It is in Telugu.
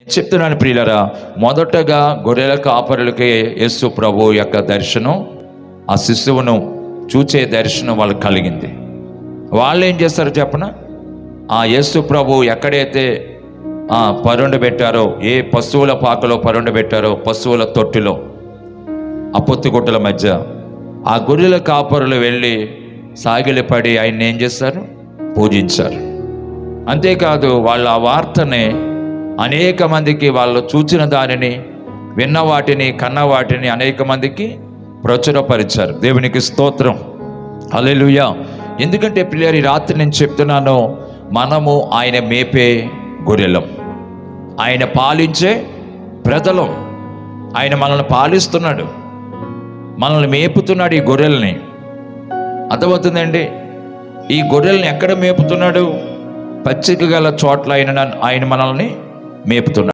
చెప్తున్నాను ప్రియులరా, మొదటగా గొర్రెల కాపరులకి యేసు ప్రభు యొక్క దర్శనం, ఆ శిశువును చూచే దర్శనం వాళ్ళకి కలిగింది. వాళ్ళు ఏం చేస్తారో చెప్పన, ఆ యేసు ప్రభు ఎక్కడైతే పరుండ పెట్టారో, ఏ పశువుల పాకలో పరుండ పెట్టారో, పశువుల తొట్టిలో, ఆ పొత్తిగుట్టల మధ్య ఆ గొర్రెల కాపరులు వెళ్ళి సాగిలిపడి ఆయన్ని ఏం చేస్తారు, పూజించారు. అంతేకాదు వాళ్ళ ఆ వార్తని అనేక మందికి, వాళ్ళు చూచిన దానిని, విన్న వాటిని, కన్న వాటిని అనేక మందికి ప్రచురపరిచారు. దేవునికి స్తోత్రం, హల్లెలూయా. ఎందుకంటే ప్రియులారా, ఈ రాత్రి నేను చెప్తున్నాను, మనము ఆయన మేపే గొర్రెలం, ఆయన పాలించే ప్రజలం. ఆయన మనల్ని పాలిస్తున్నాడు, మనల్ని మేపుతున్నాడు. ఈ గొర్రెల్ని అర్థమవుతుందండి. ఈ గొర్రెల్ని ఎక్కడ మేపుతున్నాడు? పచ్చిక గల చోట్ల ఆయన మనల్ని మేపుతున్నాడు.